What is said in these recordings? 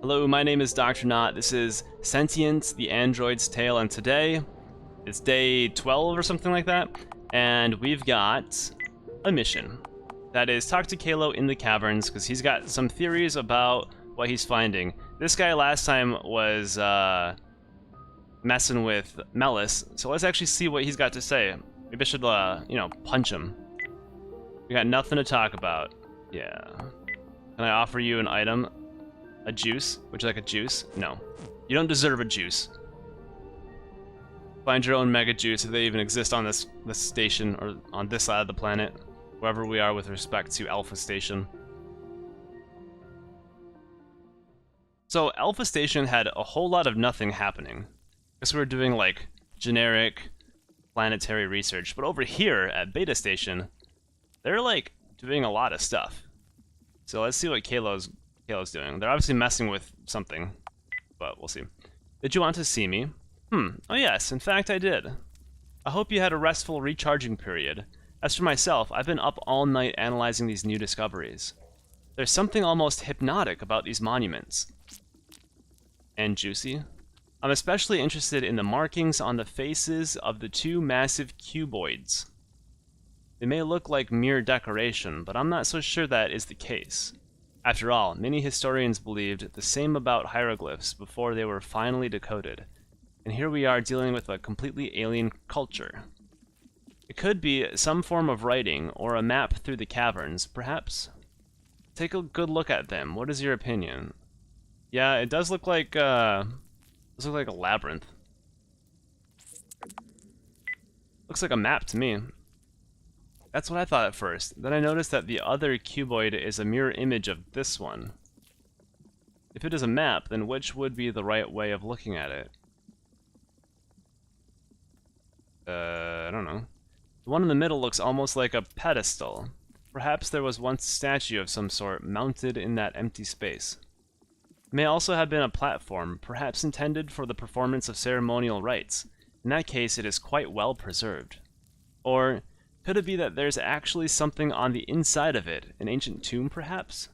Hello, my name is Dr. Nought. This is Sentience, the android's tale, and today it's day 12 or something like that, and we've got a mission. That is, talk to Kalo in the caverns, because he's got some theories about what he's finding. This guy last time was messing with Melis, so let's actually see what he's got to say. Maybe I should, punch him. We got nothing to talk about. Yeah. Can I offer you an item? A juice? Would you like a juice? No. You don't deserve a juice. Find your own mega juice if they even exist on this station or on this side of the planet, wherever we are with respect to Alpha Station. So Alpha Station had a whole lot of nothing happening. Guess we were doing like generic planetary research, but over here at Beta Station, they're like doing a lot of stuff. So let's see what Kalo's doing. They're obviously messing with something, but we'll see. Did you want to see me? Oh yes, in fact I did. I hope you had a restful recharging period. As for myself, I've been up all night analyzing these new discoveries. There's something almost hypnotic about these monuments. And juicy? I'm especially interested in the markings on the faces of the two massive cuboids. They may look like mere decoration, but I'm not so sure that is the case. After all, many historians believed the same about hieroglyphs before they were finally decoded, and here we are dealing with a completely alien culture. It could be some form of writing, or a map through the caverns, perhaps? Take a good look at them. What is your opinion? Yeah, it does look like a labyrinth. Looks like a map to me. That's what I thought at first. Then I noticed that the other cuboid is a mirror image of this one. If it is a map, then which would be the right way of looking at it? I don't know. The one in the middle looks almost like a pedestal. Perhaps there was once a statue of some sort mounted in that empty space. It may also have been a platform, perhaps intended for the performance of ceremonial rites. In that case, it is quite well preserved. Or could it be that there's actually something on the inside of it? An ancient tomb, perhaps?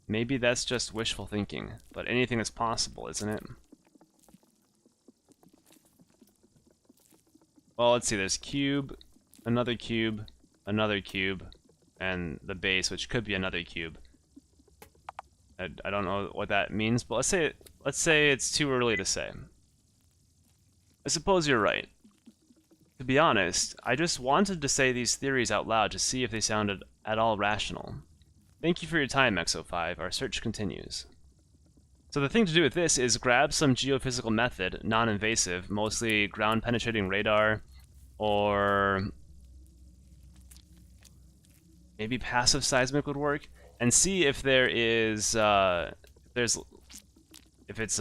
Maybe that's just wishful thinking, but anything is possible, isn't it? Well, let's see, there's cube, another cube, and the base, which could be another cube. I don't know what that means, but let's say it's too early to say. I suppose you're right. To be honest, I just wanted to say these theories out loud to see if they sounded at all rational. Thank you for your time, XO5. Our search continues. So the thing to do with this is grab some geophysical method, non-invasive, mostly ground-penetrating radar, or maybe passive seismic would work, and see if there is, if it's,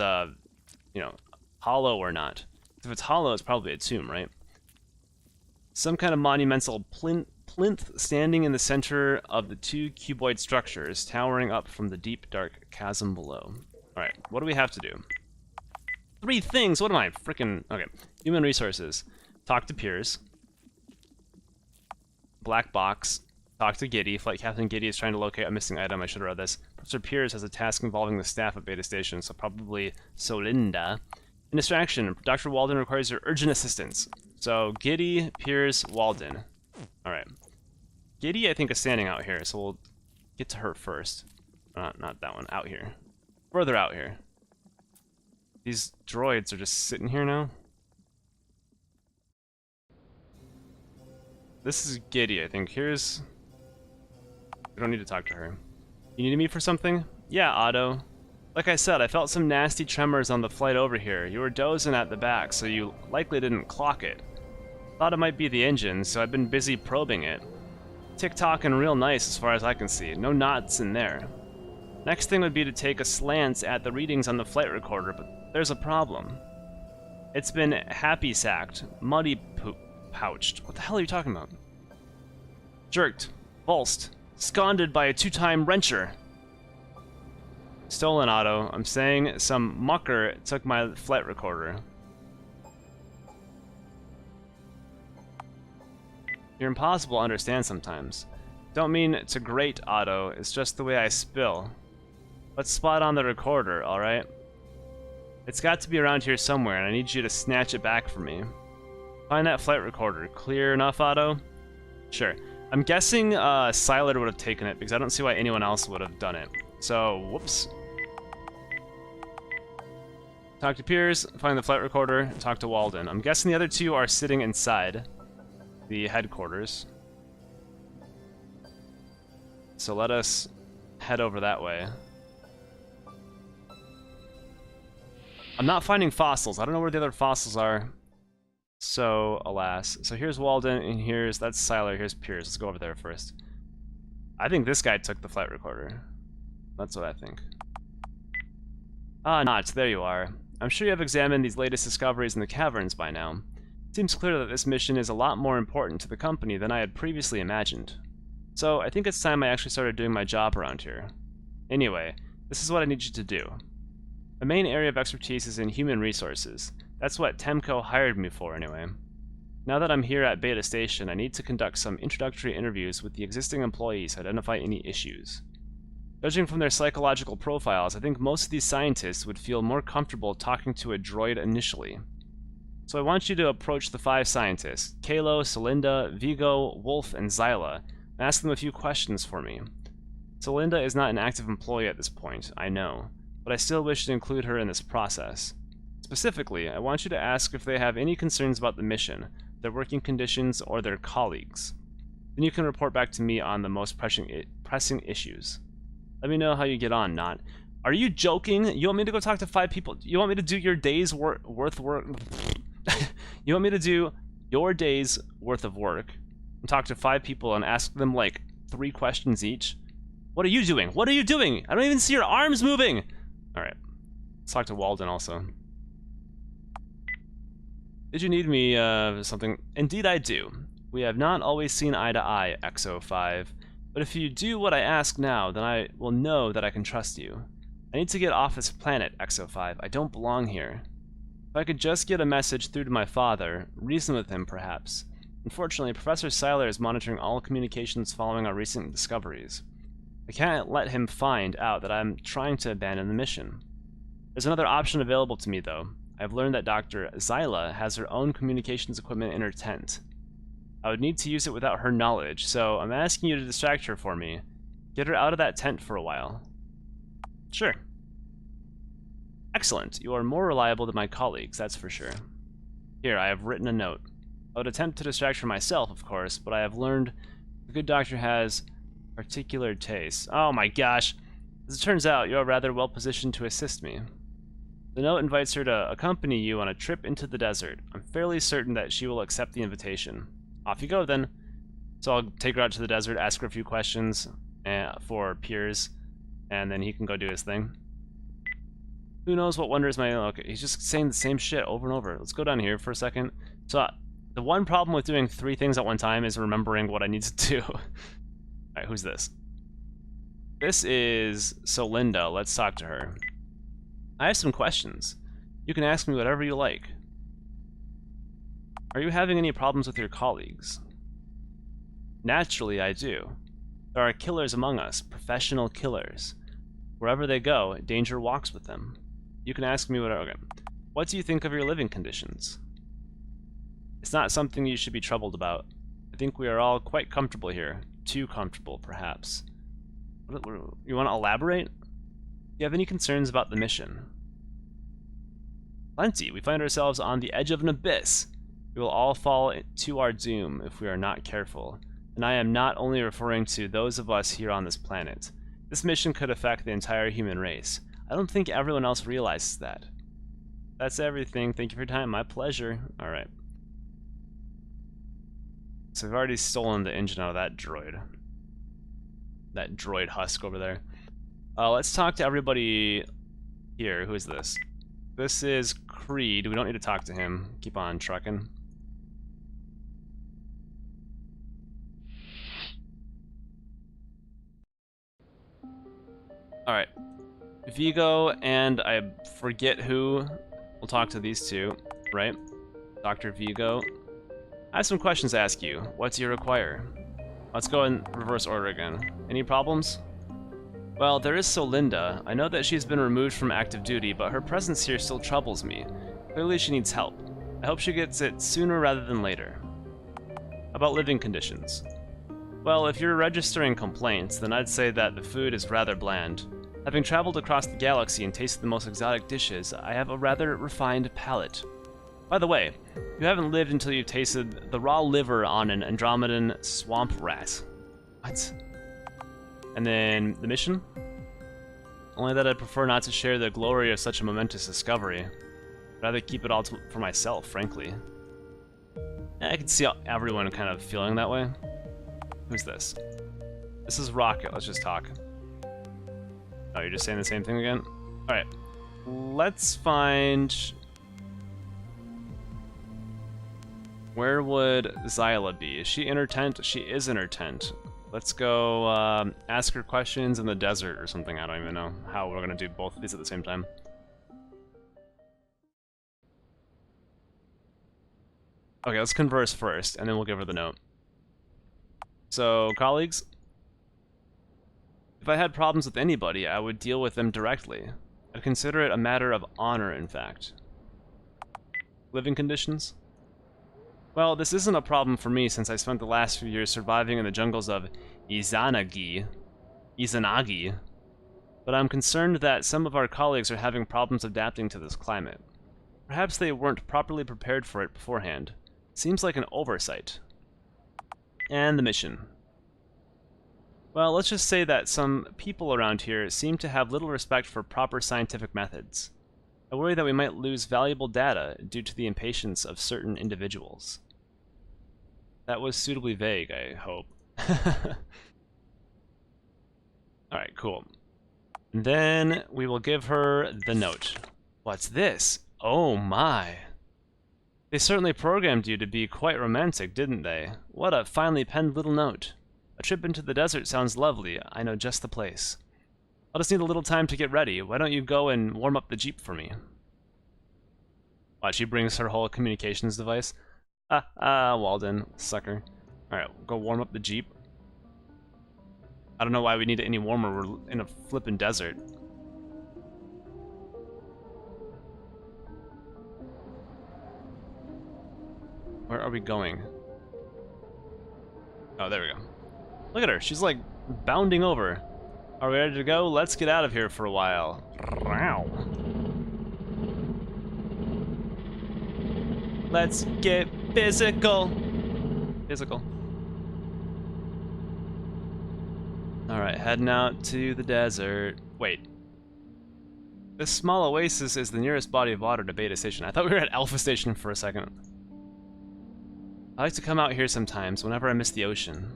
hollow or not. If it's hollow, it's probably a tomb, right? Some kind of monumental plinth standing in the center of the two cuboid structures, towering up from the deep, dark chasm below. Alright, what do we have to do? 3 things! What am I? Frickin'... Okay. Human resources. Talk to Piers. Black box. Talk to Giddy. Flight Captain Giddy is trying to locate a missing item. I should have read this. Professor Piers has a task involving the staff at Beta Station, so probably Solinda. In distraction, Dr. Walden requires your urgent assistance. So, Giddy, Piers, Walden. Alright. Giddy, I think, is standing out here, so we'll get to her first. Not that one. Out here. Further out here. These droids are just sitting here now. This is Giddy, I think. Here's... We don't need to talk to her. You needed me for something? Yeah, Otto. Like I said, I felt some nasty tremors on the flight over here. You were dozing at the back, so you likely didn't clock it. Thought it might be the engine, so I've been busy probing it. Tick-tocking real nice as far as I can see. No knots in there. Next thing would be to take a slant at the readings on the flight recorder, but there's a problem. It's been happy-sacked, muddy-pouched. What the hell are you talking about? Jerked, pulsed, sconded by a 2-time wrencher. Stolen, Otto. I'm saying some mucker took my flight recorder. You're impossible to understand sometimes. Don't mean to grate, Otto. It's just the way I spill. Let's spot on the recorder, alright? It's got to be around here somewhere, and I need you to snatch it back from me. Find that flight recorder. Clear enough, Otto? Sure. I'm guessing Siler would have taken it, because I don't see why anyone else would have done it. So, whoops. Talk to Piers, find the flight recorder, talk to Walden. I'm guessing the other two are sitting inside the headquarters. So let us head over that way. I'm not finding fossils. I don't know where the other fossils are. So, alas. So here's Walden, and that's Siler, here's Piers. Let's go over there first. I think this guy took the flight recorder. That's what I think. Ah, Nought, there you are. I'm sure you have examined these latest discoveries in the caverns by now. It seems clear that this mission is a lot more important to the company than I had previously imagined. So, I think it's time I actually started doing my job around here. Anyway, this is what I need you to do. My main area of expertise is in human resources. That's what Temco hired me for, anyway. Now that I'm here at Beta Station, I need to conduct some introductory interviews with the existing employees to identify any issues. Judging from their psychological profiles, I think most of these scientists would feel more comfortable talking to a droid initially. So I want you to approach the 5 scientists, Kalo, Celinda, Vigo, Wolf, and Zyla, and ask them a few questions for me. Celinda is not an active employee at this point, I know, but I still wish to include her in this process. Specifically, I want you to ask if they have any concerns about the mission, their working conditions, or their colleagues. Then you can report back to me on the most pressing issues. Let me know how you get on, Nought. Are you joking? You want me to go talk to 5 people? You want me to do your day's worth work? You want me to do your day's worth of work and talk to 5 people and ask them like 3 questions each? What are you doing? What are you doing? I don't even see your arms moving! Alright. Let's talk to Walden also. Did you need me, something? Indeed I do. We have not always seen eye to eye, XO5. But if you do what I ask now, then I will know that I can trust you. I need to get off this planet, XO5. I don't belong here. If I could just get a message through to my father, reason with him, perhaps. Unfortunately, Professor Siler is monitoring all communications following our recent discoveries. I can't let him find out that I'm trying to abandon the mission. There's another option available to me, though. I've learned that Dr. Zyla has her own communications equipment in her tent. I would need to use it without her knowledge, so I'm asking you to distract her for me. Get her out of that tent for a while. Sure. Excellent. You are more reliable than my colleagues, that's for sure. Here, I have written a note. I would attempt to distract her myself, of course, but I have learned the good doctor has particular tastes. Oh my gosh. As it turns out, you are rather well positioned to assist me. The note invites her to accompany you on a trip into the desert. I'm fairly certain that she will accept the invitation. Off you go, then. So I'll take her out to the desert, ask her a few questions for Piers, and then he can go do his thing. Who knows what wonders my... Okay, he's just saying the same shit over and over. Let's go down here for a second. So the one problem with doing 3 things at one time is remembering what I need to do. Alright, who's this? This is Celinda. Let's talk to her. I have some questions. You can ask me whatever you like. Are you having any problems with your colleagues? Naturally, I do. There are killers among us, professional killers. Wherever they go, danger walks with them. You can ask me whatever. Okay. What do you think of your living conditions? It's not something you should be troubled about. I think we are all quite comfortable here. Too comfortable, perhaps. You want to elaborate? Do you have any concerns about the mission? Plenty. We find ourselves on the edge of an abyss. We will all fall to our doom if we are not careful. And I am not only referring to those of us here on this planet. This mission could affect the entire human race. I don't think everyone else realizes that. That's everything. Thank you for your time. My pleasure. Alright. So I've already stolen the engine out of that droid. That droid husk over there. Let's talk to everybody here. Who is this? This is Creed. We don't need to talk to him. Keep on trucking. Alright. Vigo and I forget who. We'll talk to these two, right? Dr. Vigo. I have some questions to ask you. What do you require? Let's go in reverse order again. Any problems? Well, there is Solinda. I know that she's been removed from active duty, but her presence here still troubles me. Clearly she needs help. I hope she gets it sooner rather than later. About living conditions. Well, if you're registering complaints, then I'd say that the food is rather bland. Having traveled across the galaxy and tasted the most exotic dishes, I have a rather refined palate. By the way, you haven't lived until you've tasted the raw liver on an Andromedan swamp rat. What? And then the mission? Only that I'd prefer not to share the glory of such a momentous discovery. I'd rather keep it all for myself, frankly. I can see everyone kind of feeling that way. Who's this? This is Rocket. Let's just talk. Oh, you're just saying the same thing again? Alright. Let's find... Where would Zyla be? Is she in her tent? She is in her tent. Let's go ask her questions in the desert or something. I don't even know how we're going to do both of these at the same time. Okay, let's converse first, and then we'll give her the note. So, colleagues, if I had problems with anybody, I would deal with them directly. I'd consider it a matter of honor, in fact. Living conditions? Well, this isn't a problem for me since I spent the last few years surviving in the jungles of Izanagi, but I'm concerned that some of our colleagues are having problems adapting to this climate. Perhaps they weren't properly prepared for it beforehand. Seems like an oversight. And the mission. Well, let's just say that some people around here seem to have little respect for proper scientific methods. I worry that we might lose valuable data due to the impatience of certain individuals. That was suitably vague, I hope. Alright, cool. And then we will give her the note. What's this? Oh my. They certainly programmed you to be quite romantic, didn't they? What a finely penned little note. A trip into the desert sounds lovely. I know just the place. I'll just need a little time to get ready. Why don't you go and warm up the Jeep for me? Wow, she brings her whole communications device. Walden, sucker. Alright, go warm up the Jeep. I don't know why we need it any warmer. We're in a flippin' desert. Where are we going? Oh, there we go. Look at her. She's like bounding over. Are we ready to go? Let's get out of here for a while. Let's get physical. Physical. Alright, heading out to the desert. Wait. This small oasis is the nearest body of water to Beta Station. I thought we were at Alpha Station for a second. I like to come out here sometimes, whenever I miss the ocean.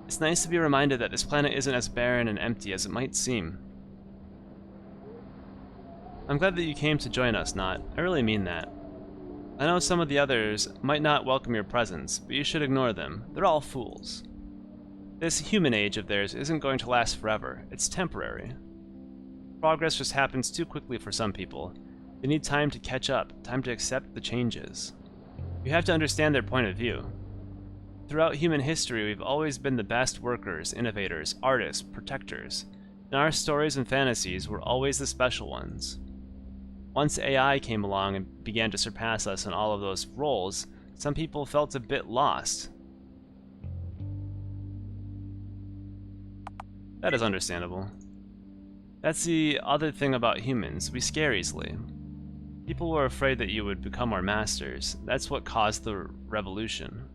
It's nice to be reminded that this planet isn't as barren and empty as it might seem. I'm glad that you came to join us, Nought. I really mean that. I know some of the others might not welcome your presence, but you should ignore them. They're all fools. This human age of theirs isn't going to last forever. It's temporary. Progress just happens too quickly for some people. They need time to catch up, time to accept the changes. You have to understand their point of view. Throughout human history, we've always been the best workers, innovators, artists, protectors. In our stories and fantasies, we're always the special ones. Once AI came along and began to surpass us in all of those roles, some people felt a bit lost. That is understandable. That's the other thing about humans, we scare easily. People were afraid that you would become our masters. That's what caused the revolution.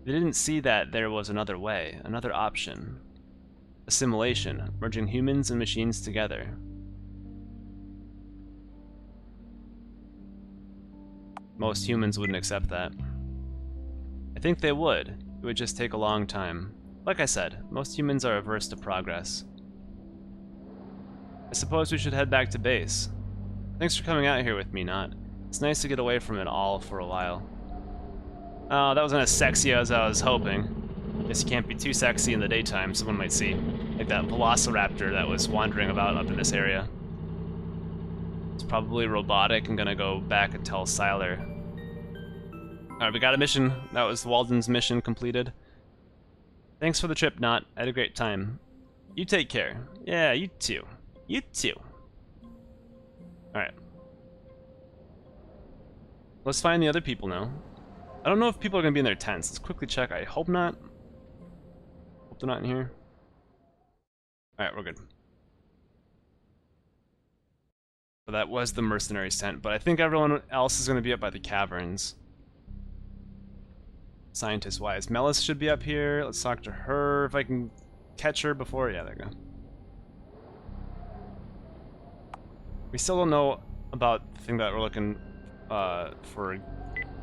They didn't see that there was another way, another option. Assimilation, merging humans and machines together. Most humans wouldn't accept that. I think they would. It would just take a long time. Like I said, most humans are averse to progress. I suppose we should head back to base. Thanks for coming out here with me, Nought. It's nice to get away from it all for a while. Oh, that wasn't as sexy as I was hoping. Guess you can't be too sexy in the daytime, someone might see. Like that velociraptor that was wandering about up in this area. It's probably robotic and gonna go back and tell Siler. Alright, we got a mission. That was Walden's mission completed. Thanks for the trip, Nought. I had a great time. You take care. Yeah, you too. You too. Alright. Let's find the other people now. I don't know if people are going to be in their tents. Let's quickly check. I hope not. Hope they're not in here. Alright, we're good. But that was the mercenary's tent. But I think everyone else is going to be up by the caverns. Scientist-wise. Melis should be up here. Let's talk to her if I can catch her before. Yeah, there you go. We still don't know about the thing that we're looking for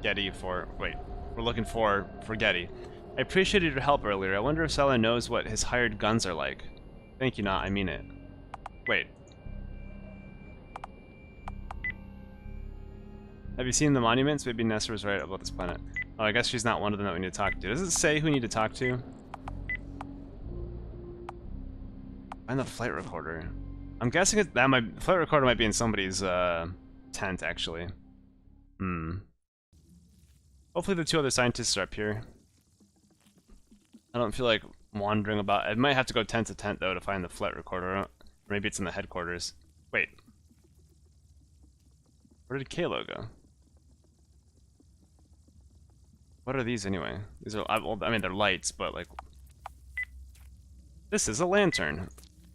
Getty for. Wait, we're looking for Getty. I appreciated your help earlier. I wonder if Salah knows what his hired guns are like. Thank you, Nought. I mean it. Wait. Have you seen the monuments? Maybe Nessa was right about this planet. Oh, I guess she's not one of them that we need to talk to. Does it say who we need to talk to? Find the flight recorder. I'm guessing the flight recorder might be in somebody's tent, actually. Hopefully the two other scientists are up here. I don't feel like wandering about. I might have to go tent to tent, though, to find the flight recorder. Or maybe it's in the headquarters. Wait. Where did Kalo go? What are these, anyway? These are, well, I mean, they're lights, but, like... This is a lantern.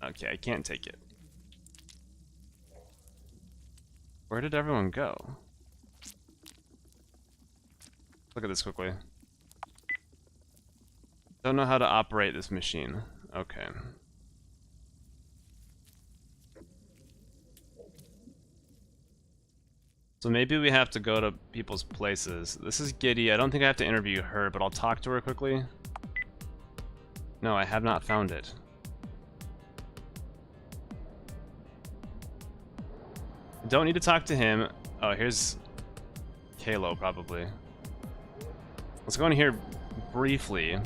Okay, I can't take it. Where did everyone go? Look at this quickly. Don't know how to operate this machine. Okay. So maybe we have to go to people's places. This is Giddy. I don't think I have to interview her, but I'll talk to her quickly. No, I have not found it. Don't need to talk to him. Oh, here's Kalo, probably. Let's go in here briefly.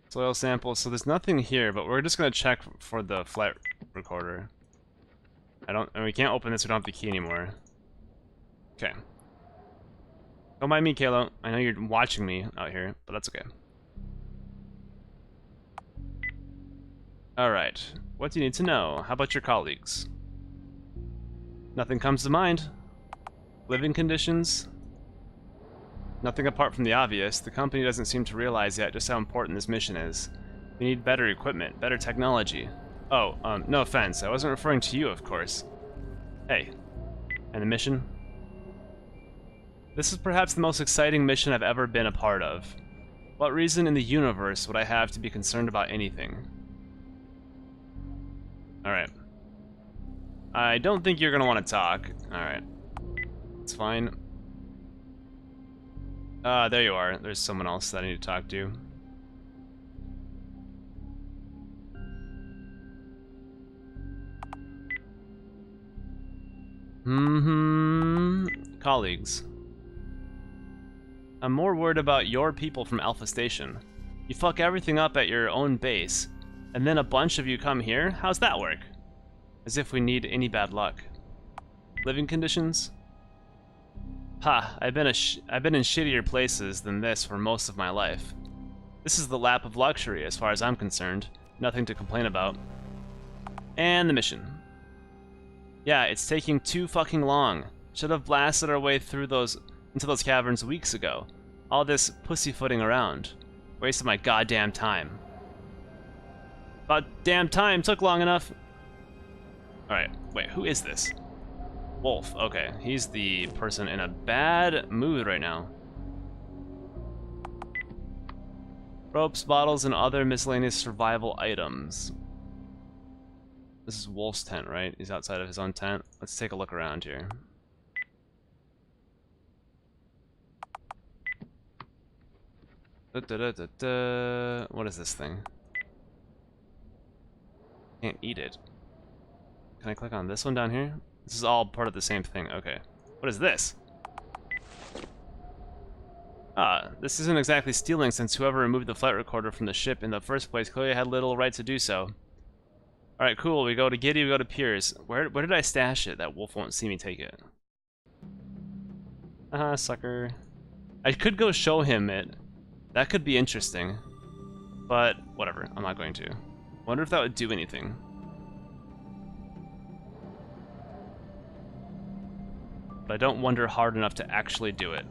Soil sample. So there's nothing here, but we're just gonna check for the flight recorder. And we can't open this. We don't have the key anymore. Okay. Don't mind me, Kalo. I know you're watching me out here, but that's okay. Alright. What do you need to know? How about your colleagues? Nothing comes to mind. Living conditions? Nothing apart from the obvious. The company doesn't seem to realize yet just how important this mission is. We need better equipment, better technology. Oh, no offense. I wasn't referring to you, of course. Hey. And the mission? This is perhaps the most exciting mission I've ever been a part of. What reason in the universe would I have to be concerned about anything? Alright. I don't think you're gonna want to talk. Alright. It's fine. There you are. There's someone else that I need to talk to. Colleagues. I'm more worried about your people from Alpha Station. You fuck everything up at your own base, and then a bunch of you come here? How's that work? As if we need any bad luck. Living conditions? Ha, I've been in shittier places than this for most of my life. This is the lap of luxury as far as I'm concerned. Nothing to complain about. And the mission. Yeah, it's taking too fucking long. Should have blasted our way through into those caverns weeks ago. All this pussyfooting around. Wasted my goddamn time. About damn time took long enough. Alright, wait, who is this? Wolf, okay. He's the person in a bad mood right now. Ropes, bottles, and other miscellaneous survival items. This is Wolf's tent, right? He's outside of his own tent. Let's take a look around here. What is this thing? Can't eat it. Can I click on this one down here? This is all part of the same thing. Okay. What is this? Ah, this isn't exactly stealing, since whoever removed the flight recorder from the ship in the first place clearly had little right to do so. Alright, cool. We go to Giddy, we go to Piers. Where did I stash it that Wolf won't see me take it? Haha, sucker. I could go show him it. That could be interesting. But, whatever. I'm not going to. Wonder if that would do anything. But I don't wonder hard enough to actually do it.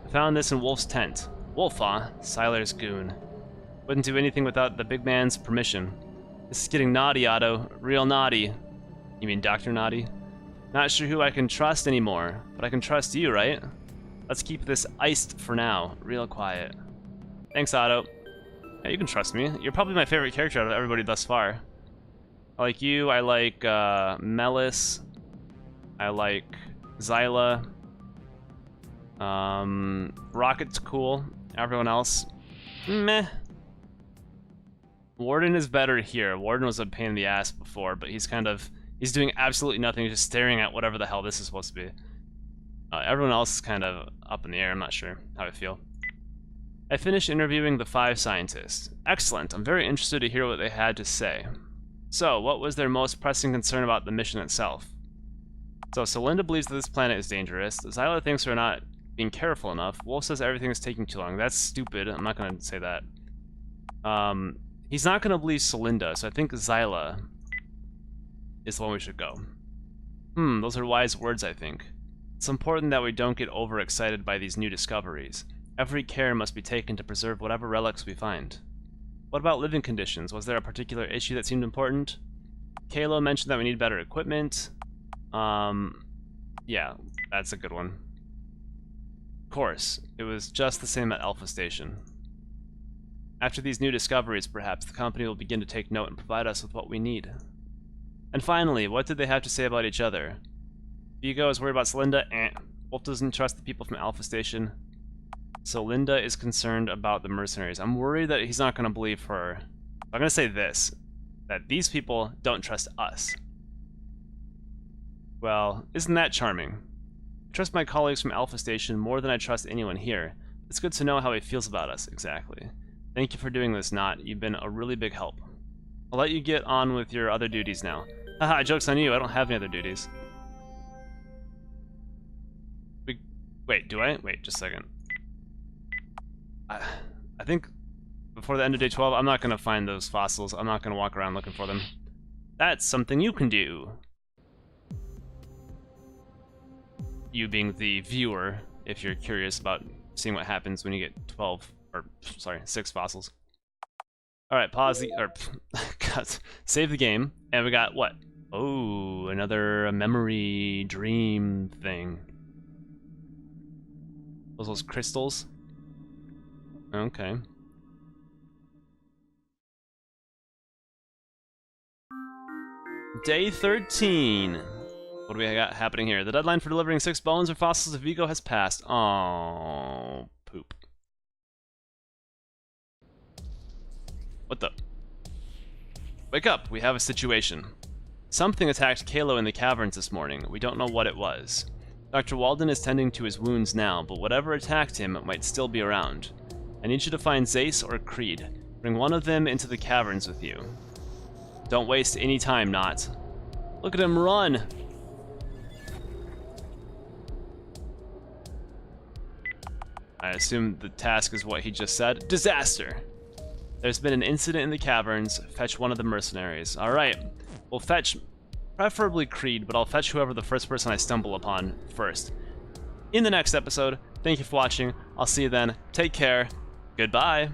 I found this in Wolf's tent. Wolf, huh? Siler's goon. Wouldn't do anything without the big man's permission. This is getting naughty, Otto. Real naughty. You mean Dr. Naughty? Not sure who I can trust anymore, but I can trust you, right? Let's keep this iced for now. Real quiet. Thanks, Otto. Yeah, you can trust me. You're probably my favorite character out of everybody thus far. I like you, I like Melis, I like Zyla. Rocket's cool. Everyone else, meh. Warden is better here. Warden was a pain in the ass before, but he's doing absolutely nothing, just staring at whatever the hell this is supposed to be. Everyone else is kind of up in the air. I'm not sure how I feel. I finished interviewing the 5 scientists. Excellent. I'm very interested to hear what they had to say. So, what was their most pressing concern about the mission itself? So Linda believes that this planet is dangerous. Zyla thinks we're not being careful enough. Wolf says everything is taking too long. That's stupid. I'm not going to say that. He's not going to believe Celinda, so I think Zyla is the one we should go. Those are wise words, I think. It's important that we don't get overexcited by these new discoveries. Every care must be taken to preserve whatever relics we find. What about living conditions? Was there a particular issue that seemed important? Kalo mentioned that we need better equipment. Yeah, that's a good one. Of course, it was just the same at Alpha Station. After these new discoveries, perhaps the company will begin to take note and provide us with what we need. And finally, what did they have to say about each other? Vigo is worried about Celinda. Wolf doesn't trust the people from Alpha Station. So Linda is concerned about the mercenaries. I'm worried that he's not going to believe her. I'm going to say this, that these people don't trust us. Well, isn't that charming? I trust my colleagues from Alpha Station more than I trust anyone here. It's good to know how he feels about us, exactly. Thank you for doing this, Nought. You've been a really big help. I'll let you get on with your other duties now. Haha, joke's on you, I don't have any other duties. Wait, do I? Wait, just a second. I think before the end of day 12, I'm not going to find those fossils. I'm not going to walk around looking for them. That's something you can do. You being the viewer, if you're curious about seeing what happens when you get 6 fossils. Alright, pause the, God, save the game, and we got what? Oh, another memory dream thing. Those crystals? Okay. Day 13. What do we got happening here? The deadline for delivering 6 bones or fossils of Vigo has passed. Oh, poop. What the? Wake up, we have a situation. Something attacked Kalo in the caverns this morning. We don't know what it was. Dr. Walden is tending to his wounds now, but whatever attacked him might still be around. I need you to find Zace or Creed. Bring one of them into the caverns with you. Don't waste any time, Nought. Look at him run! I assume the task is what he just said. Disaster! There's been an incident in the caverns. Fetch one of the mercenaries. Alright. We'll fetch preferably Creed, but I'll fetch whoever the first person I stumble upon first. In the next episode, thank you for watching. I'll see you then. Take care. Goodbye.